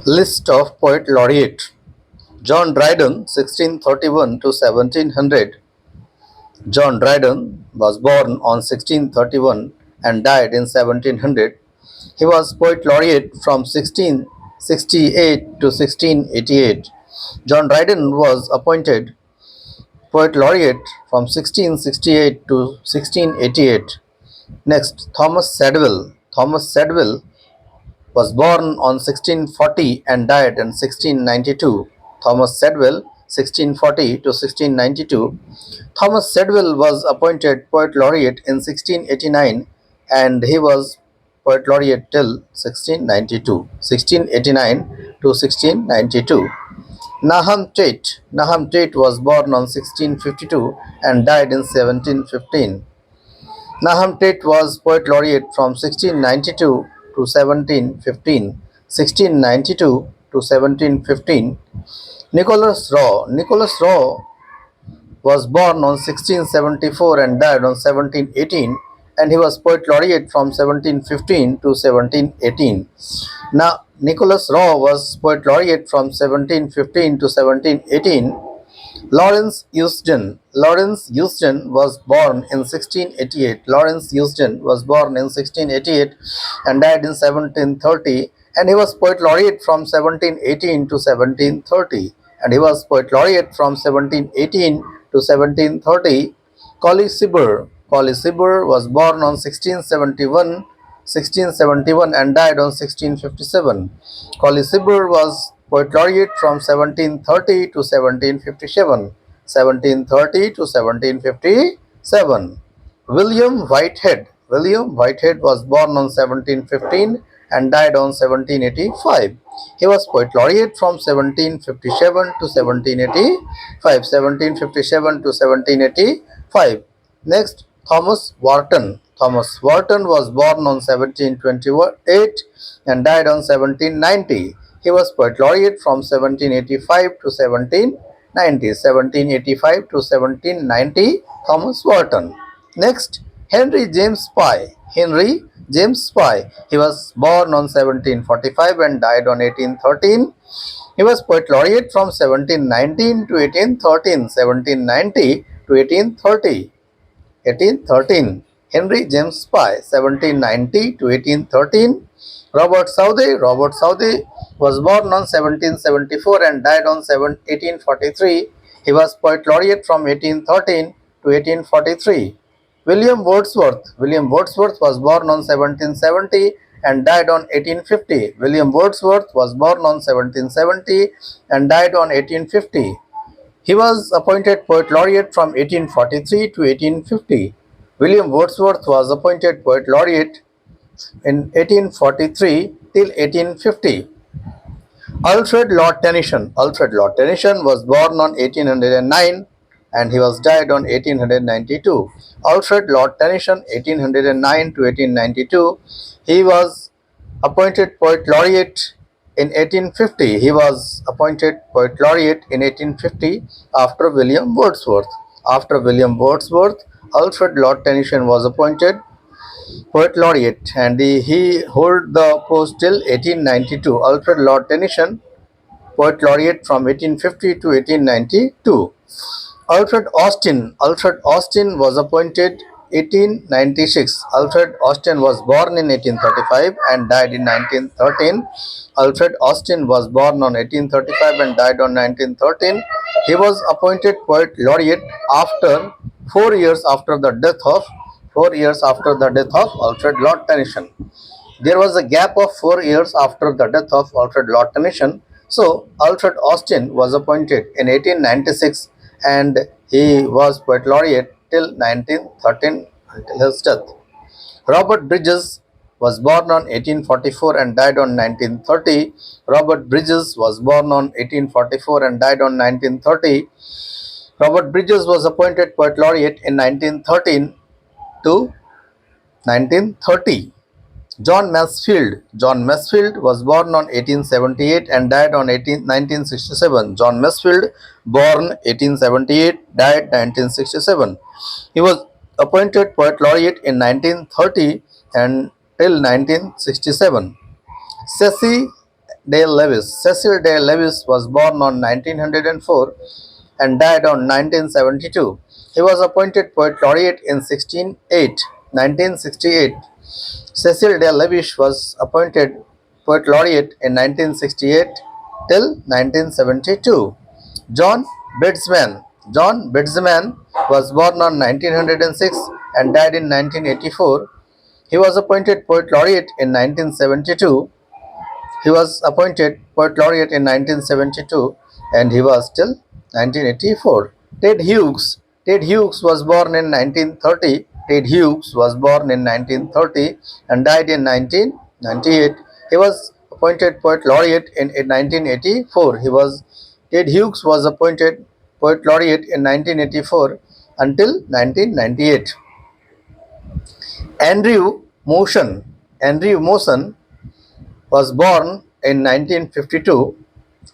List of Poet Laureate. John Dryden, 1631 to 1700. John Dryden was born on 1631 and died in 1700. He was Poet Laureate from 1668 to 1688. John Dryden was appointed Poet Laureate from 1668 to 1688. Next, Thomas Sadwell. Thomas Sadwell was born on 1640 and died in 1692. Thomas Sadwell, 1640 to 1692. Thomas Sadwell was appointed Poet Laureate in 1689 and he was Poet Laureate till 1692. 1689 to 1692. Nahum Tate. Nahum Tate was born on 1652 and died in 1715. Nahum Tate was Poet Laureate from 1692 to 1715. 1692 to 1715. Nicholas Raw. Nicholas Raw was born on 1674 and died on 1718, and he was Poet Laureate from 1715 to 1718. Now, Nicholas Raw was Poet Laureate from 1715 to 1718. Lawrence Euston. Lawrence Euston was born in 1688. Lawrence Euston was born in 1688 and died in 1730, and he was Poet Laureate from 1718 to 1730. And he was Poet Laureate from 1718 to 1730. Colley Cibber. Colley Cibber was born on 1671 and died on 1657. Colley Cibber was Poet Laureate from 1730 to 1757. 1730 to 1757. William Whitehead. William Whitehead was born on 1715 and died on 1785. He was Poet Laureate from 1757 to 1785. 1757 to 1785. Next, Thomas Warton. Thomas Warton was born on 1728 and died on 1790. He was Poet Laureate from 1785 to 1790. 1785 to 1790. Thomas Warton. Next, Henry James Pye. Henry James Pye. He was born on 1745 and died on 1813. He was Poet Laureate from 1719 to 1813. 1790 to 1830. 1813. Henry James Pye, 1790 to 1813. Robert Southey. Robert Southey was born on 1774 and died on 1843. He was Poet Laureate from 1813 to 1843. William Wordsworth. William Wordsworth was born on 1770 and died on 1850. William Wordsworth was born on 1770 and died on 1850. He was appointed Poet Laureate from 1843 to 1850. William Wordsworth was appointed Poet Laureate in 1843 till 1850. Alfred Lord Tennyson. Alfred Lord Tennyson was born on 1809 and he was died on 1892. Alfred Lord Tennyson, 1809 to 1892. He was appointed Poet Laureate in 1850. He was appointed Poet Laureate in 1850 after William Wordsworth. After William Wordsworth, Alfred Lord Tennyson was appointed Poet Laureate and he held the post till 1892. Alfred Lord Tennyson, Poet Laureate from 1850 to 1892. Alfred Austin. Alfred Austin was appointed 1896. Alfred Austin was born in 1835 and died in 1913. Alfred Austin was born on 1835 and died on 1913. He was appointed Poet Laureate after 4 years after the death of 4 years after the death of Alfred Lord Tennyson. There was a gap of 4 years after the death of Alfred Lord Tennyson. So Alfred Austin was appointed in 1896 and he was Poet Laureate till 1913 until his death. Robert Bridges was born on 1844 and died on 1930. Robert Bridges was born on 1844 and died on 1930. Robert Bridges was appointed Poet Laureate in 1913 to 1930. John Masefield. John Masefield was born on 1878 and died on 1967. John Masefield, born 1878, died 1967. He was appointed Poet Laureate in 1930 and till 1967. Cecil Dale Lewis. Cecil Dale Lewis was born on 1904 and died on 1972. He was appointed Poet Laureate in 1968. Cecil Dale Lewis was appointed Poet Laureate in 1968 till 1972. John Bidsman. John Bidsman was born on 1906 and died in 1984. He was appointed Poet Laureate in 1972. He was appointed Poet Laureate in 1972 and he was till 1984. Ted Hughes. Ted Hughes was born in 1930. Ted Hughes was born in 1930 and died in 1998. He was appointed Poet Laureate in 1984. Ted Hughes was appointed Poet Laureate in 1984 until 1998. Andrew Motion. Andrew Motion was born in 1952.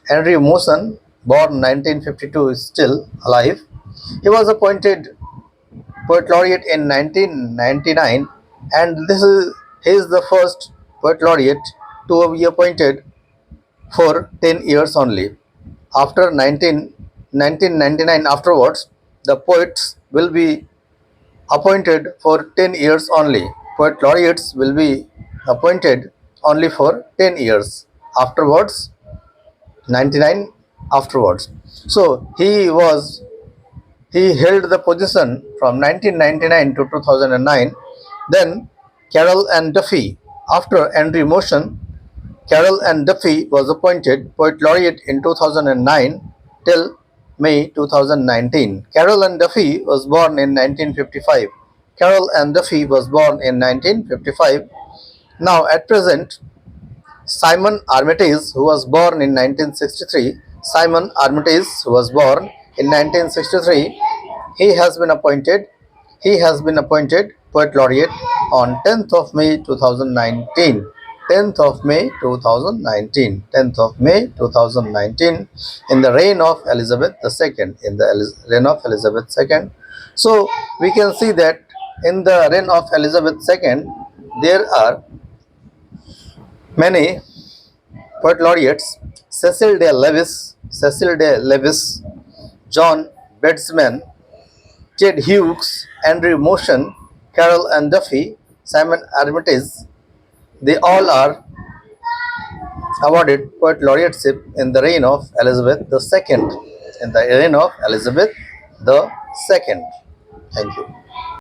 Andrew Motion, born 1952, is still alive. He was appointed Poet Laureate in 1999, and he is the first Poet Laureate to be appointed for 10 years only. After 1999 afterwards, the poets will be appointed for 10 years only. Poet laureates will be appointed only for 10 years. Afterwards, 99 afterwards. So he held the position from 1999 to 2009. Then Carroll and Duffy. After Andrew Motion, Carroll and Duffy was appointed Poet Laureate in 2009 till May 2019. Carroll and Duffy was born in 1955. Carroll and Duffy was born in 1955. Now, at present, Simon Armitage, who was born in 1963, Simon Armitage, who was born in 1963, he has been appointed. He has been appointed Poet Laureate on 10th of May 2019. 10th of May 2019. 10th of May 2019 in the reign of Elizabeth II. In the reign of Elizabeth II. So we can see that in the reign of Elizabeth II, there are many Poet laureates: Cecil Day Lewis, John Bedsman, Ted Hughes, Andrew Motion, Carroll and Duffy, Simon Armitage. They all are awarded Poet Laureateship in the reign of Elizabeth II. In the reign of Elizabeth II. Thank you.